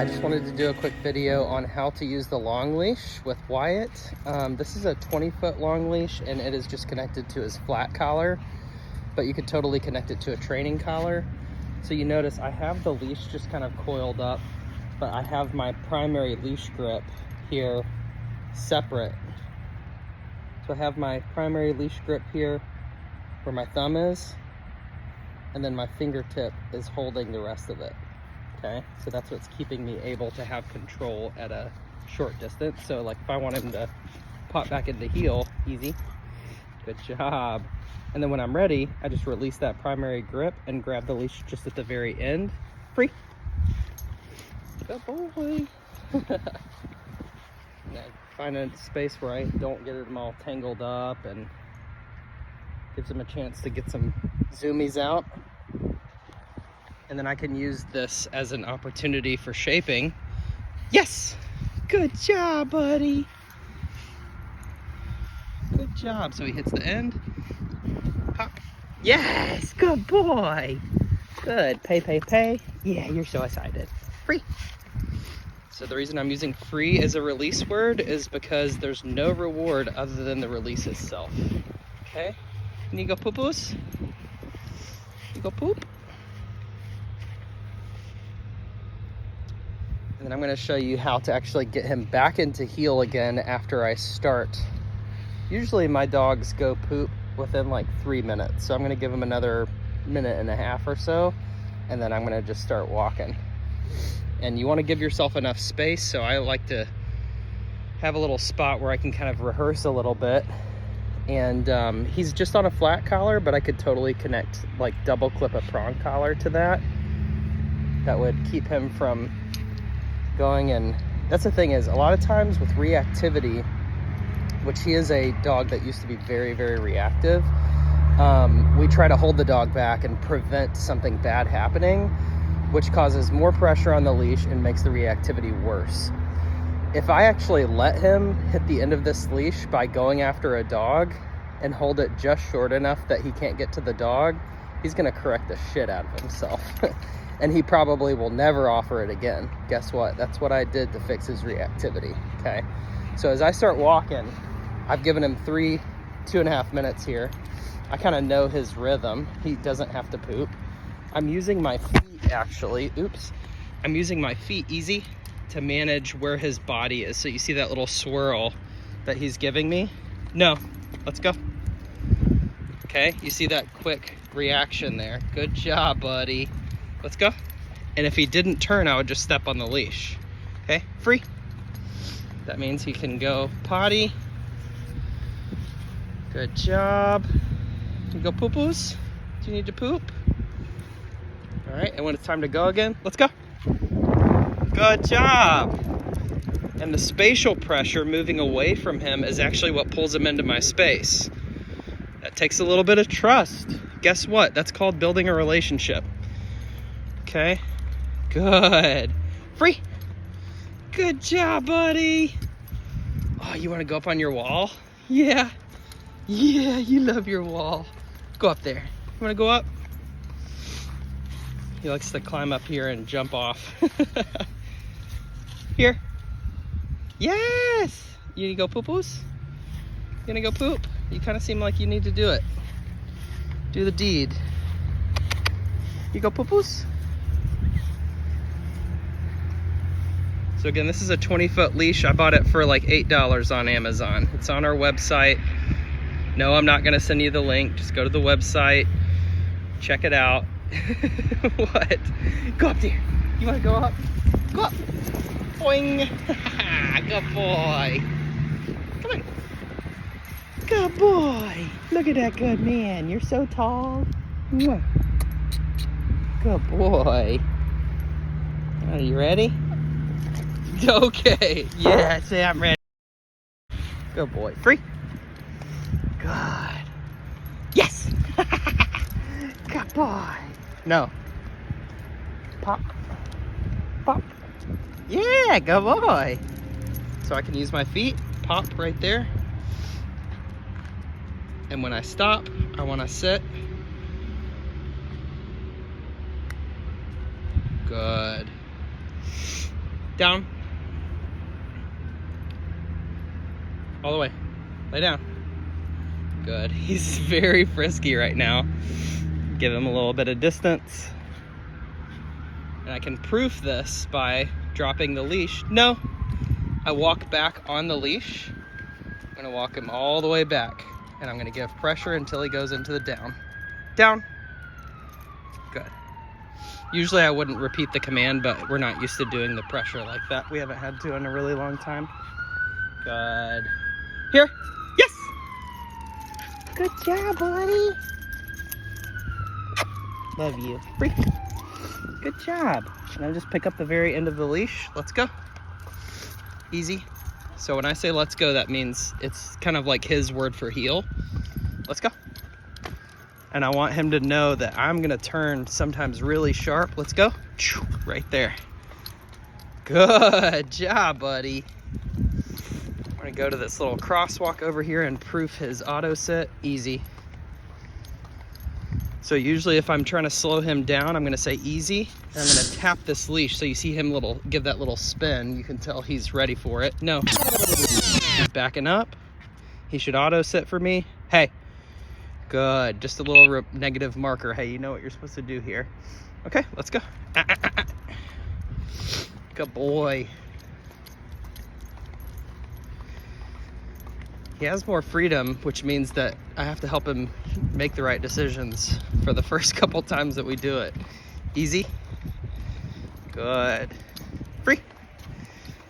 just wanted to do a quick video on how to use the long leash with Wyatt. This is a 20-foot long leash and it is just connected to his flat collar, but you could totally connect it to a training collar. So you notice I have the leash just kind of coiled up, but I have my primary leash grip here separate. So I have my primary leash grip here where my thumb is, and then my fingertip is holding the rest of it. Okay, so that's what's keeping me able to have control at a short distance. So like if I want him to pop back into heel, easy, good job. And then when I'm ready, I just release that primary grip and grab the leash just at the very end. Free. Good boy. Now, find a space where I don't get him all tangled up and gives him a chance to get some zoomies out. And then I can use this as an opportunity for shaping. Yes! Good job, buddy. Good job. So he hits the end. Pop. Yes! Good boy. Good. Pay, pay, pay. Yeah, you're so excited. Free. So the reason I'm using free as a release word is because there's no reward other than the release itself. Okay? Can you go poo-poos? You go poop? And then I'm going to show you how to actually get him back into heel again after I start. Usually my dogs go poop within like 3 minutes. So I'm going to give him another minute and a half or so. And then I'm going to just start walking. And you want to give yourself enough space. So I like to have a little spot where I can kind of rehearse a little bit. And he's just on a flat collar, but I could totally connect, like double clip a prong collar to that. That would keep him from going. And that's the thing, is a lot of times with reactivity, which he is a dog that used to be very, very reactive, we try to hold the dog back and prevent something bad happening, which causes more pressure on the leash and makes the reactivity worse. If I actually let him hit the end of this leash by going after a dog and hold it just short enough that he can't get to the dog, he's gonna correct the shit out of himself. And he probably will never offer it again. Guess what? That's what I did to fix his reactivity, okay? So as I start walking, I've given him 2.5 minutes here. I kind of know his rhythm. He doesn't have to poop. I'm using my feet, actually. Oops. I'm using my feet easy to manage where his body is. So you see that little swirl that he's giving me? No, let's go. Okay, you see that quick reaction there. Good job, buddy. Let's go. And if he didn't turn, I would just step on the leash. Okay, free. That means he can go potty. Good job. You go poo-poos? Do you need to poop? All right, and when it's time to go again, let's go. Good job. And the spatial pressure moving away from him is actually what pulls him into my space. That takes a little bit of trust. Guess what? That's called building a relationship. Okay, good. Free. Good job, buddy. Oh, you want to go up on your wall? Yeah. Yeah, you love your wall. Go up there. You want to go up? He likes to climb up here and jump off. Here. Yes. You need to go poo-poos? You gonna go poop? You kind of seem like you need to do it. Do the deed. You go poo-poos? So again, this is a 20-foot leash. I bought it for like $8 on Amazon. It's on our website. No, I'm not gonna send you the link. Just go to the website, check it out. What? Go up there. You wanna go up? Go up. Boing. Good boy. Come on. Good boy. Look at that good man. You're so tall. Mwah. Good boy. Are you ready? Okay. Yeah, say I'm ready. Good boy. Free. Good. Yes. Good boy. No. Pop. Pop. Yeah, good boy. So I can use my feet. Pop right there. And when I stop, I want to sit. Good. Down. All the way. Lay down. Good. He's very frisky right now. Give him a little bit of distance. And I can proof this by dropping the leash. No. I walk back on the leash. I'm gonna walk him all the way back. And I'm gonna give pressure until he goes into the down. Down. Good. Usually I wouldn't repeat the command, but we're not used to doing the pressure like that. We haven't had to in a really long time. Good. Here. Yes. Good job, buddy. Love you. Freak. Good job. And I'll just pick up the very end of the leash. Let's go. Easy. So when I say let's go, that means it's kind of like his word for heel. Let's go. And I want him to know that I'm gonna turn sometimes really sharp. Let's go. Right there. Good job, buddy. I'm gonna go to this little crosswalk over here and proof his auto sit. Easy. So usually if I'm trying to slow him down, I'm gonna say easy, and I'm gonna tap this leash. So you see him give that little spin. You can tell he's ready for it. No, he's backing up. He should auto sit for me. Hey, good, just a little negative marker. Hey, you know what you're supposed to do here. Okay, let's go. Good boy. He has more freedom, which means that I have to help him make the right decisions for the first couple times that we do it. Easy. Good. Free.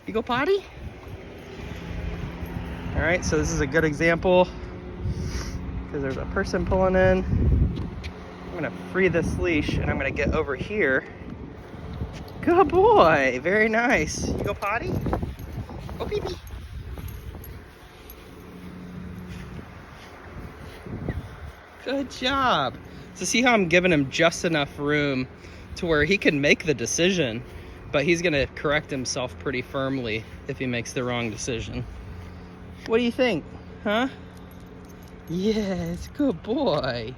You go potty? All right, so this is a good example because there's a person pulling in. I'm gonna free this leash and I'm gonna get over here. Good boy, very nice. You go potty? Go pee pee. Good job. So see how I'm giving him just enough room to where he can make the decision, but he's gonna correct himself pretty firmly if he makes the wrong decision. What do you think, huh? Yes, good boy.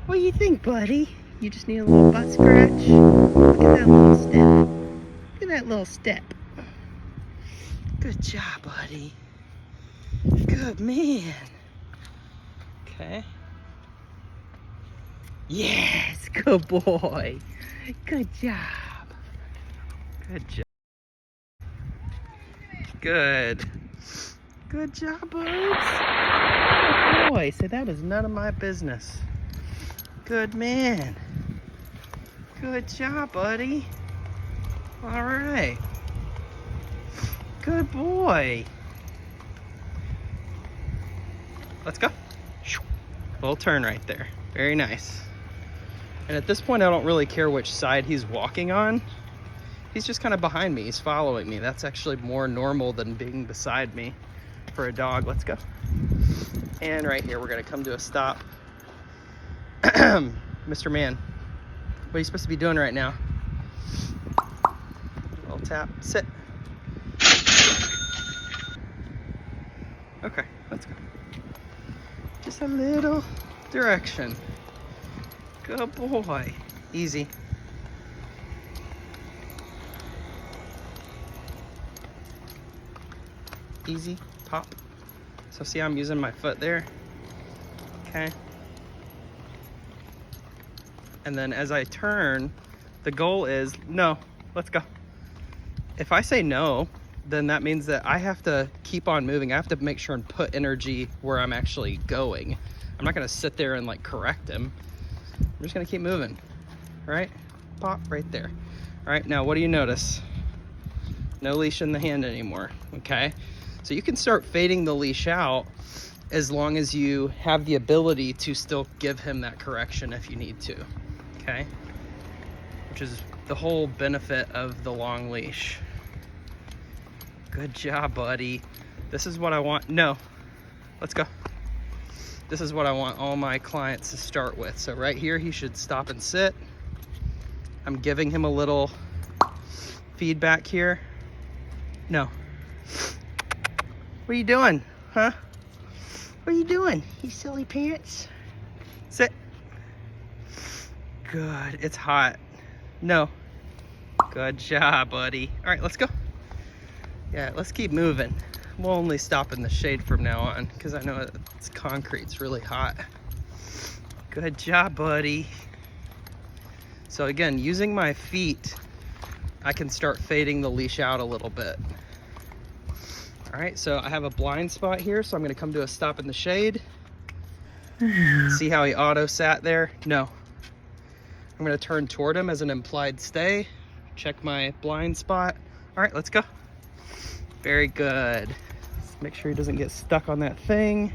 What do you think, buddy? You just need a little butt scratch? Look at that little step. Look at that little step. Good job, buddy. Good man. Okay. Yes, good boy. Good job. Good job. Good. Good job, buds. Good boy. Say that is none of my business. Good man. Good job, buddy. All right. Good boy. Let's go. Little turn right there. Very nice. And at this point, I don't really care which side he's walking on. He's just kind of behind me. He's following me. That's actually more normal than being beside me for a dog. Let's go. And right here, we're gonna come to a stop. Mr. Man, what are you supposed to be doing right now? Little tap, sit. Okay, let's go. Just a little direction. Good boy. Easy. Easy. Pop. So see how I'm using my foot there? Okay. And then as I turn, the goal is no. Let's go. If I say no, then that means that I have to keep on moving. I have to make sure and put energy where I'm actually going. I'm not gonna sit there and like correct him. I'm just gonna keep moving, right? Pop right there. All right, now what do you notice? No leash in the hand anymore, okay? So you can start fading the leash out as long as you have the ability to still give him that correction if you need to, okay? Which is the whole benefit of the long leash. Good job, buddy. This is what I want. No, let's go. This is what I want all my clients to start with. So right here, he should stop and sit. I'm giving him a little feedback here. No. What are you doing, huh? What are you doing, you silly pants? Sit. Good, it's hot. No. Good job, buddy. All right, let's go. Yeah, let's keep moving. We'll only stop in the shade from now on because I know it's concrete's really hot. Good job, buddy. So again, using my feet, I can start fading the leash out a little bit. All right, so I have a blind spot here, so I'm gonna come to a stop in the shade. See how he auto sat there? No. I'm gonna turn toward him as an implied stay. Check my blind spot. All right, let's go. Very good. Let's make sure he doesn't get stuck on that thing.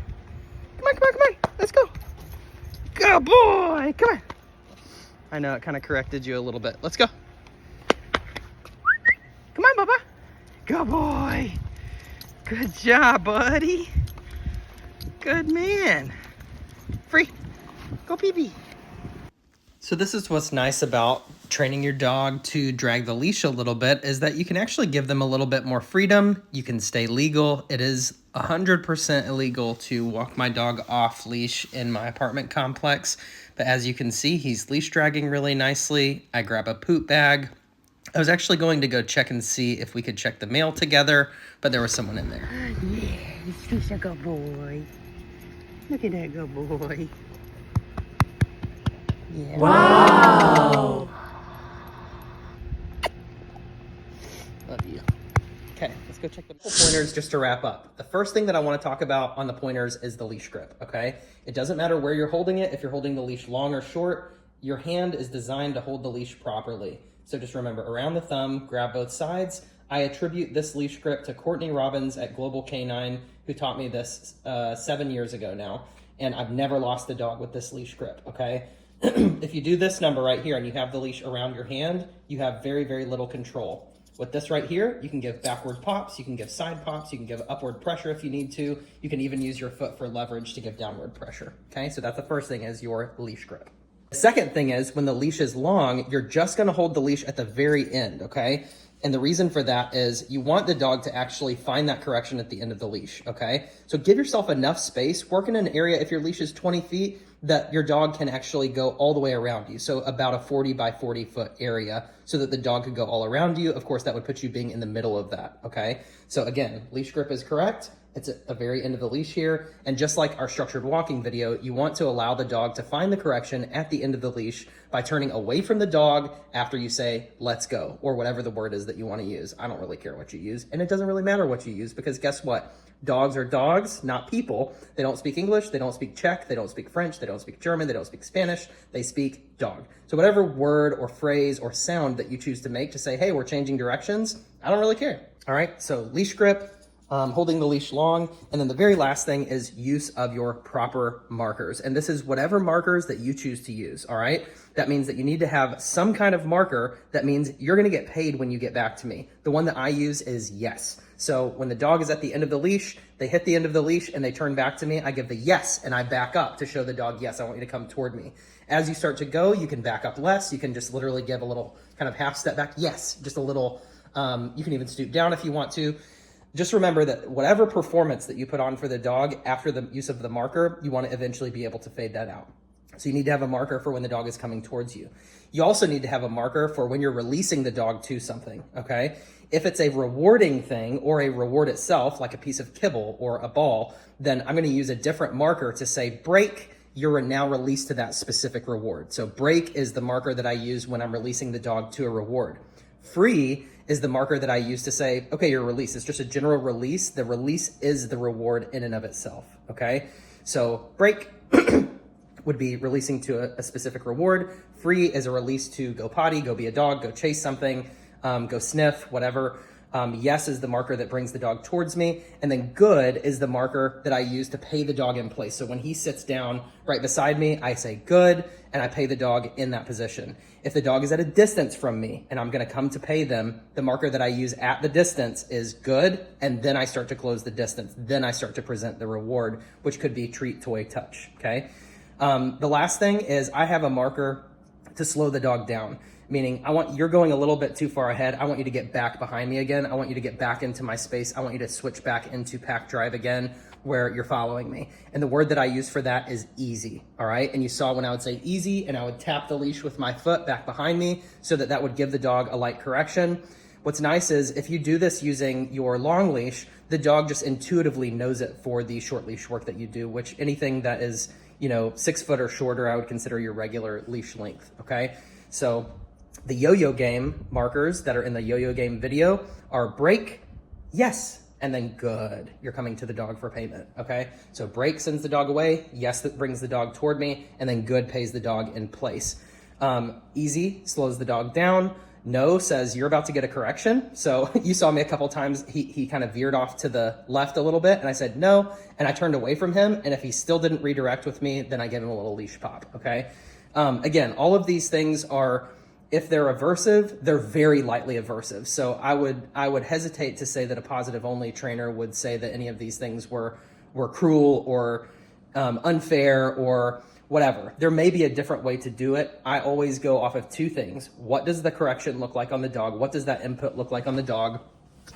Come on, come on, come on. Let's go. Good boy, come on. I know it kind of corrected you a little bit. Let's go. Come on, Bubba. Good boy. Good job, buddy. Good man. Free. Go pee-pee. So this is what's nice about training your dog to drag the leash a little bit, is that you can actually give them a little bit more freedom. You can stay legal. It is 100% illegal to walk my dog off leash in my apartment complex. But as you can see, he's leash dragging really nicely. I grab a poop bag. I was actually going to go check and see if we could check the mail together, but there was someone in there. Yeah, he's a good boy. Look at that good boy. Yeah. Wow! Love you. Okay, let's go check the pointers just to wrap up. The first thing that I want to talk about on the pointers is the leash grip, okay? It doesn't matter where you're holding it, if you're holding the leash long or short, your hand is designed to hold the leash properly. So just remember, around the thumb, grab both sides. I attribute this leash grip to Courtney Robbins at Global Canine, who taught me this 7 years ago now. And I've never lost a dog with this leash grip, okay? If you do this number right here and you have the leash around your hand, you have very, very little control. With this right here, you can give backward pops, you can give side pops, you can give upward pressure if you need to. You can even use your foot for leverage to give downward pressure, okay? So that's the first thing, is your leash grip. The second thing is, when the leash is long, you're just gonna hold the leash at the very end, okay? And the reason for that is you want the dog to actually find that correction at the end of the leash, okay? So give yourself enough space. Work in an area, if your leash is 20 feet, that your dog can actually go all the way around you. So about a 40 by 40 foot area, so that the dog could go all around you. Of course, that would put you being in the middle of that, okay? So again, leash grip is correct. It's at the very end of the leash here. And just like our structured walking video, you want to allow the dog to find the correction at the end of the leash by turning away from the dog after you say, let's go, or whatever the word is that you want to use. I don't really care what you use. And it doesn't really matter what you use, because guess what? Dogs are dogs, not people. They don't speak English, they don't speak Czech, they don't speak French, they don't speak German, they don't speak Spanish, they speak dog. So whatever word or phrase or sound that you choose to make to say, hey, we're changing directions, I don't really care. All right, so leash grip, holding the leash long. And then the very last thing is use of your proper markers. And this is whatever markers that you choose to use, all right? That means that you need to have some kind of marker that means you're gonna get paid when you get back to me. The one that I use is yes. So when the dog is at the end of the leash, they hit the end of the leash and they turn back to me, I give the yes and I back up to show the dog, yes, I want you to come toward me. As you start to go, you can back up less. You can just literally give a little kind of half step back. Yes, just a little, you can even stoop down if you want to. Just remember that whatever performance that you put on for the dog after the use of the marker, you want to eventually be able to fade that out. So you need to have a marker for when the dog is coming towards you. You also need to have a marker for when you're releasing the dog to something, okay? If it's a rewarding thing or a reward itself, like a piece of kibble or a ball, then I'm going to use a different marker to say break, you're now released to that specific reward. So break is the marker that I use when I'm releasing the dog to a reward. Free is the marker that I use to say, okay, you're released. It's just a general release. The release is the reward in and of itself, okay? So break would be releasing to a specific reward. Free is a release to go potty, go be a dog, go chase something, go sniff, whatever. Yes is the marker that brings the dog towards me. And then good is the marker that I use to pay the dog in place. So when he sits down right beside me, I say good, and I pay the dog in that position. If the dog is at a distance from me and I'm gonna come to pay them, the marker that I use at the distance is good, and then I start to close the distance. Then I start to present the reward, which could be treat, toy, touch, okay? The last thing is I have a marker to slow the dog down. Meaning you're going a little bit too far ahead. I want you to get back behind me again. I want you to get back into my space. I want you to switch back into pack drive again where you're following me. And the word that I use for that is easy, all right? And you saw when I would say easy and I would tap the leash with my foot back behind me so that would give the dog a light correction. What's nice is if you do this using your long leash, the dog just intuitively knows it for the short leash work that you do, which anything that is, 6 foot or shorter, I would consider your regular leash length, okay? So the yo-yo game markers that are in the yo-yo game video are break, yes, and then good. You're coming to the dog for payment, okay? So break sends the dog away, yes, that brings the dog toward me, and then good pays the dog in place. Easy slows the dog down. No says you're about to get a correction. So you saw me a couple times, he kind of veered off to the left a little bit, and I said no, and I turned away from him, and if he still didn't redirect with me, then I give him a little leash pop, okay? Again, all of these things are, if they're aversive, they're very lightly aversive. So I would hesitate to say that a positive only trainer would say that any of these things were cruel or unfair or whatever. There may be a different way to do it. I always go off of 2 things. What does the correction look like on the dog? What does that input look like on the dog?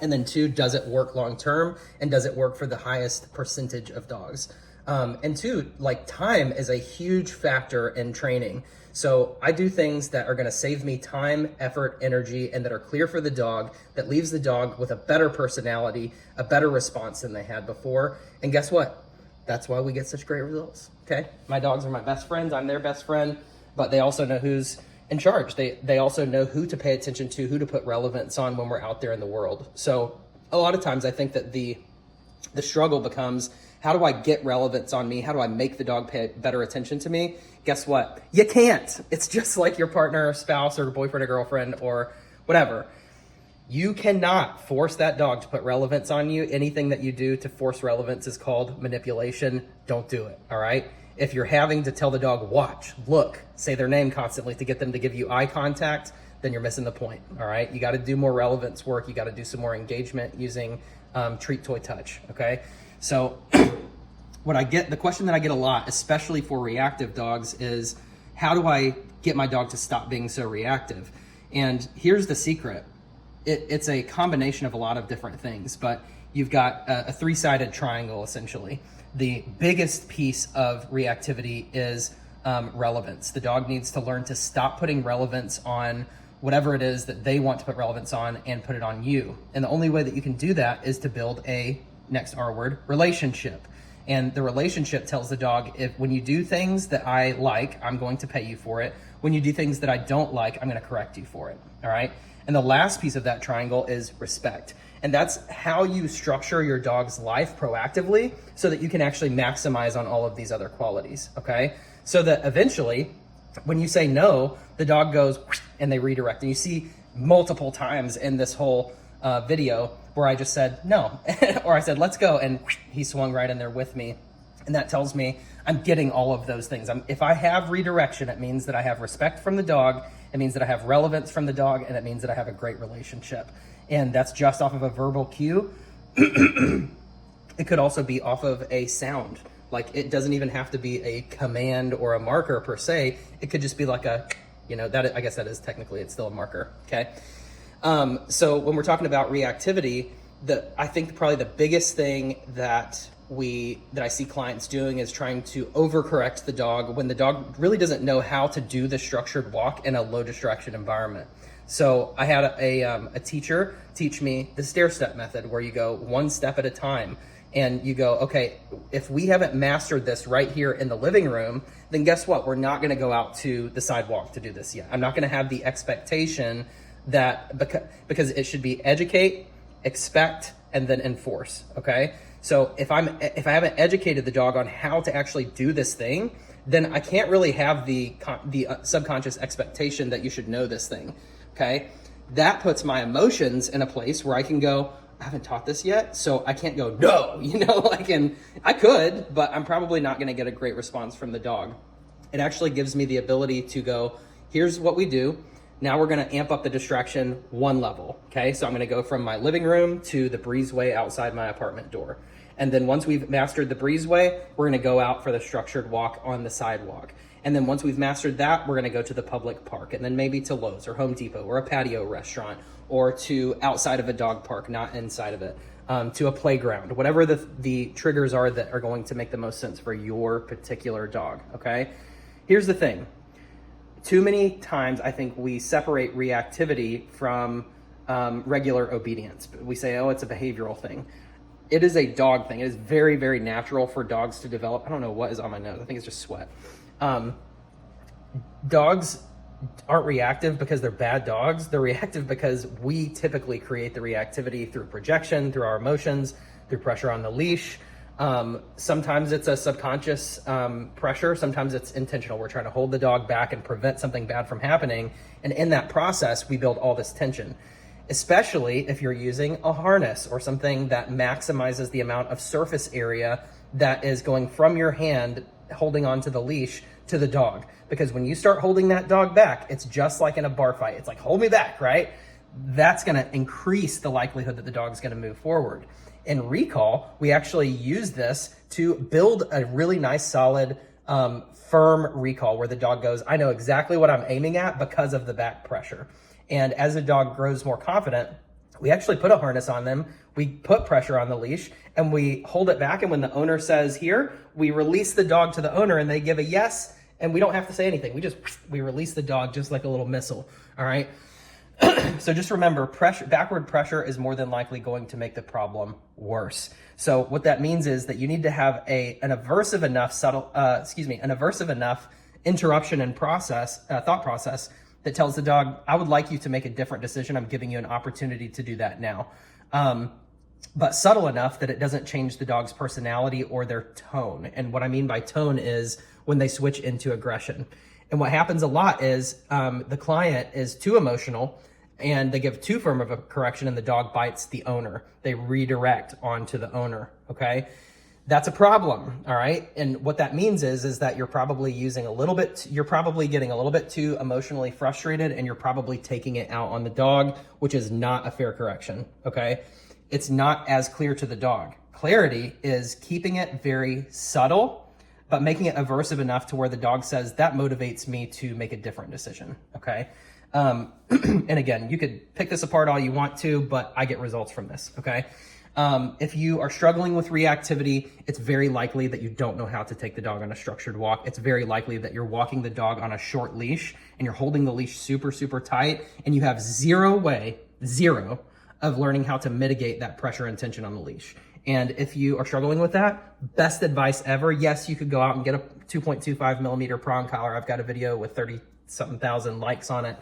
And then 2, does it work long term? And does it work for the highest percentage of dogs? And 2, like, time is a huge factor in training. So I do things that are gonna save me time, effort, energy, and that are clear for the dog, that leaves the dog with a better personality, a better response than they had before. And guess what? That's why we get such great results, okay? My dogs are my best friends, I'm their best friend, but they also know who's in charge. They also know who to pay attention to, who to put relevance on when we're out there in the world. So a lot of times I think that the struggle becomes, how do I get relevance on me? How do I make the dog pay better attention to me? Guess what? You can't. It's just like your partner or spouse or boyfriend or girlfriend or whatever. You cannot force that dog to put relevance on you. Anything that you do to force relevance is called manipulation. Don't do it, all right? If you're having to tell the dog, watch, look, say their name constantly to get them to give you eye contact, then you're missing the point, all right? You gotta do more relevance work. You gotta do some more engagement using treat, toy, touch, okay? So the question that I get a lot, especially for reactive dogs, is how do I get my dog to stop being so reactive? And here's the secret. It's a combination of a lot of different things, but you've got a 3-sided triangle, essentially. The biggest piece of reactivity is relevance. The dog needs to learn to stop putting relevance on whatever it is that they want to put relevance on and put it on you. And the only way that you can do that is to build a, next R word, relationship. And the relationship tells the dog, when you do things that I like, I'm going to pay you for it. When you do things that I don't like, I'm going to correct you for it, all right? And the last piece of that triangle is respect. And that's how you structure your dog's life proactively so that you can actually maximize on all of these other qualities, okay? So that eventually, when you say no, the dog goes and they redirect. And you see multiple times in this whole video where I just said no, or I said, let's go, and he swung right in there with me. And that tells me I'm getting all of those things. If I have redirection, it means that I have respect from the dog, it means that I have relevance from the dog, and it means that I have a great relationship. And that's just off of a verbal cue. It could also be off of a sound. Like, it doesn't even have to be a command or a marker per se. It could just be like a, I guess that is technically, it's still a marker, okay? So when we're talking about reactivity, I think probably the biggest thing that I see clients doing is trying to overcorrect the dog when the dog really doesn't know how to do the structured walk in a low distraction environment. So I had a teacher teach me the stair step method, where you go 1 step at a time. And you go, okay, if we haven't mastered this right here in the living room, then guess what? We're not gonna go out to the sidewalk to do this yet. I'm not gonna have the expectation that, because it should be educate, expect, and then enforce, okay? So if I haven't educated the dog on how to actually do this thing, then I can't really have the subconscious expectation that you should know this thing, okay? That puts my emotions in a place where I can go, I haven't taught this yet, so I can't go, no, and I could, but I'm probably not gonna get a great response from the dog. It actually gives me the ability to go, here's what we do. Now we're gonna amp up the distraction 1 level, okay? So I'm gonna go from my living room to the breezeway outside my apartment door. And then once we've mastered the breezeway, we're gonna go out for the structured walk on the sidewalk. And then once we've mastered that, we're gonna go to the public park, and then maybe to Lowe's or Home Depot or a patio restaurant, or to outside of a dog park, not inside of it, to a playground, whatever the triggers are that are going to make the most sense for your particular dog, okay? Here's the thing. Too many times I think we separate reactivity from regular obedience. We say, oh, it's a behavioral thing. It is a dog thing. It is very, very natural for dogs to develop. I don't know what is on my nose. I think it's just sweat. Dogs aren't reactive because they're bad dogs. They're reactive because we typically create the reactivity through projection, through our emotions, through pressure on the leash. Sometimes it's a subconscious pressure. Sometimes it's intentional. We're trying to hold the dog back and prevent something bad from happening. And in that process, we build all this tension, especially if you're using a harness or something that maximizes the amount of surface area that is going from your hand holding onto the leash to the dog. Because when you start holding that dog back, it's just like in a bar fight. It's like, hold me back, right? That's going to increase the likelihood that the dog's going to move forward. In recall, we actually use this to build a really nice, solid, firm recall where the dog goes, I know exactly what I'm aiming at because of the back pressure. And as the dog grows more confident, we actually put a harness on them. We put pressure on the leash and we hold it back. And when the owner says here, we release the dog to the owner and they give a yes. And we don't have to say anything. We release the dog just like a little missile. All right. So just remember, backward pressure is more than likely going to make the problem worse. So what that means is that you need to have an aversive enough interruption and thought process that tells the dog, I would like you to make a different decision. I'm giving you an opportunity to do that now. But subtle enough that it doesn't change the dog's personality or their tone. And what I mean by tone is when they switch into aggression. And what happens a lot is the client is too emotional and they give too firm of a correction and the dog bites the owner. They redirect onto the owner, okay? That's a problem, all right? And what that means is that you're probably getting a little bit too emotionally frustrated and you're probably taking it out on the dog, which is not a fair correction, okay? It's not as clear to the dog. Clarity is keeping it very subtle, but making it aversive enough to where the dog says, that motivates me to make a different decision, okay? And again, you could pick this apart all you want to, but I get results from this, okay? If you are struggling with reactivity, it's very likely that you don't know how to take the dog on a structured walk. It's very likely that you're walking the dog on a short leash and you're holding the leash super, super tight and you have zero of learning how to mitigate that pressure and tension on the leash. And if you are struggling with that, best advice ever, yes, you could go out and get a 2.25 millimeter prong collar. I've got a video with 30-something thousand likes on it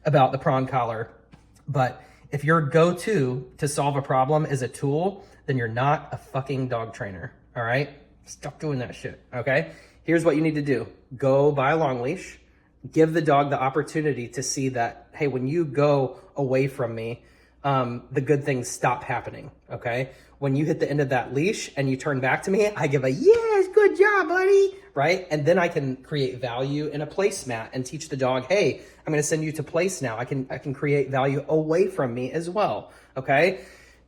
about the prong collar. But if your go-to to solve a problem is a tool, then you're not a fucking dog trainer, all right? Stop doing that shit, okay? Here's what you need to do. Go buy a long leash. Give the dog the opportunity to see that, hey, when you go away from me, the good things stop happening, okay? When you hit the end of that leash and you turn back to me, I give a, yes, good job, buddy, right? And then I can create value in a placemat and teach the dog, hey, I'm gonna send you to place now. I can create value away from me as well, okay?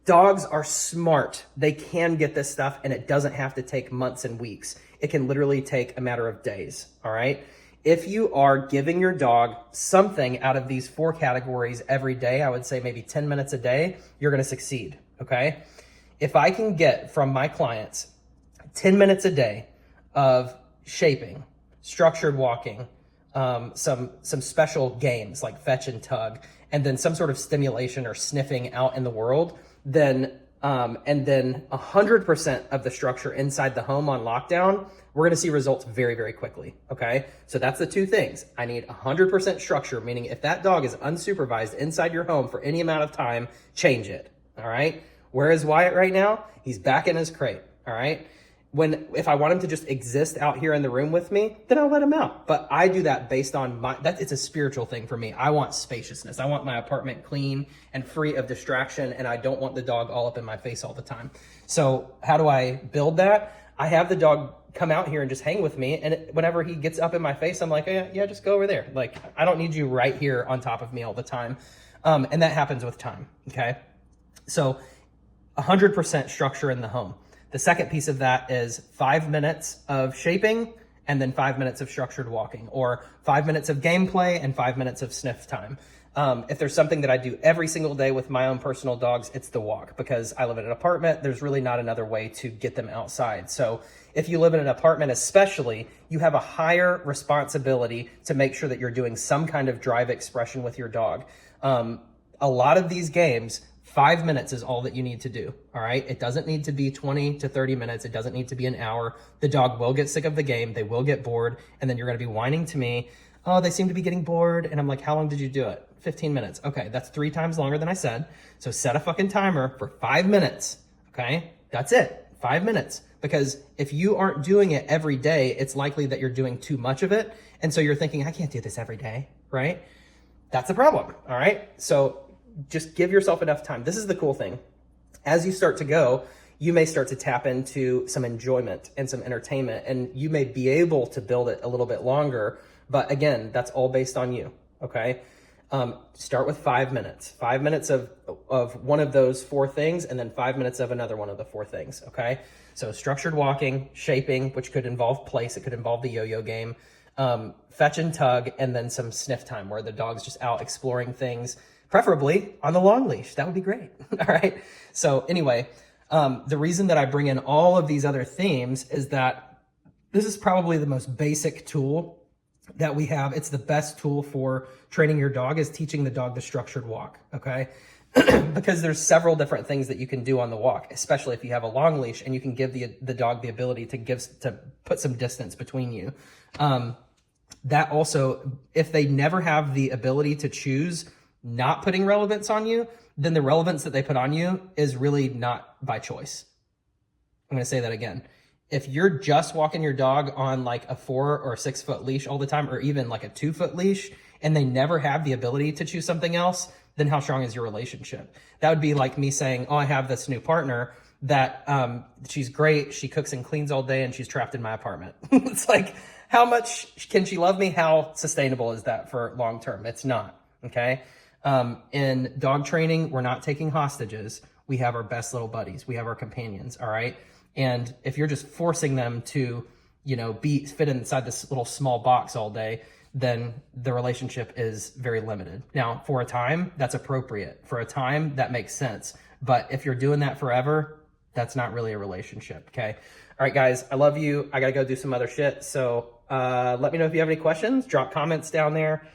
Dogs are smart. They can get this stuff and it doesn't have to take months and weeks. It can literally take a matter of days, all right? If you are giving your dog something out of these 4 categories every day, I would say maybe 10 minutes a day, you're gonna succeed, okay? If I can get from my clients 10 minutes a day of shaping, structured walking, some special games like fetch and tug, and then some sort of stimulation or sniffing out in the world, then and then 100% of the structure inside the home on lockdown, we're gonna see results very, very quickly, okay? So that's the 2 things. I need 100% structure, meaning if that dog is unsupervised inside your home for any amount of time, change it, all right? Where is Wyatt right now? He's back in his crate, all right? If I want him to just exist out here in the room with me, then I'll let him out. But I do that based on it's a spiritual thing for me. I want spaciousness. I want my apartment clean and free of distraction, and I don't want the dog all up in my face all the time. So how do I build that? I have the dog come out here and just hang with me, and whenever he gets up in my face, I'm like, yeah, just go over there. Like, I don't need you right here on top of me all the time. And that happens with time, okay? So 100% structure in the home. The second piece of that is 5 minutes of shaping and then 5 minutes of structured walking, or 5 minutes of gameplay and 5 minutes of sniff time. If there's something that I do every single day with my own personal dogs, it's the walk, because I live in an apartment. There's really not another way to get them outside. So if you live in an apartment especially, you have a higher responsibility to make sure that you're doing some kind of drive expression with your dog. a lot of these games, 5 minutes is all that you need to do, all right? It doesn't need to be 20 to 30 minutes. It doesn't need to be an hour. The dog will get sick of the game. They will get bored. And then you're gonna be whining to me, oh, they seem to be getting bored. And I'm like, how long did you do it? 15 minutes. Okay, that's 3 times longer than I said. So set a fucking timer for 5 minutes, okay? That's it, 5 minutes. Because if you aren't doing it every day, it's likely that you're doing too much of it. And so you're thinking, I can't do this every day, right? That's the problem, all right? So just give yourself enough time. This is the cool thing. As you start to go, you may start to tap into some enjoyment and some entertainment, and you may be able to build it a little bit longer. But again, that's all based on you, okay? Start with 5 minutes. 5 minutes of one of those 4 things, and then 5 minutes of another one of the 4 things, okay? So structured walking, shaping, which could involve place, it could involve the yo-yo game, fetch and tug, and then some sniff time where the dog's just out exploring things, preferably on the long leash. That would be great. All right. So anyway, the reason that I bring in all of these other themes is that this is probably the most basic tool that we have. It's the best tool for training your dog, is teaching the dog the structured walk. Okay. Because there's several different things that you can do on the walk, especially if you have a long leash and you can give the dog the ability to put some distance between you. That also, if they never have the ability to choose not putting relevance on you, then the relevance that they put on you is really not by choice. I'm going to say that again. If you're just walking your dog on like a 4 or 6 foot leash all the time, or even like a 2 foot leash, and they never have the ability to choose something else, then how strong is your relationship? That would be like me saying, oh, I have this new partner that she's great. She cooks and cleans all day and she's trapped in my apartment. It's like, how much can she love me? How sustainable is that for long term? It's not, okay? In dog training, we're not taking hostages. We have our best little buddies. We have our companions, all right? And if you're just forcing them to, fit inside this little small box all day, then the relationship is very limited. Now, for a time, that's appropriate. For a time, that makes sense. But if you're doing that forever, that's not really a relationship, okay? All right, guys, I love you. I gotta go do some other shit. So let me know if you have any questions. Drop comments down there.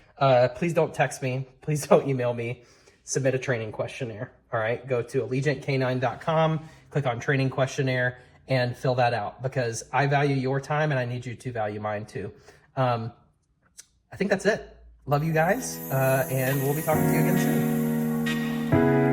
Please don't text me. Please don't email me. Submit a training questionnaire, all right? Go to allegiantcanine.com, click on training questionnaire, and fill that out, because I value your time and I need you to value mine too. I think that's it. Love you guys, and we'll be talking to you again soon.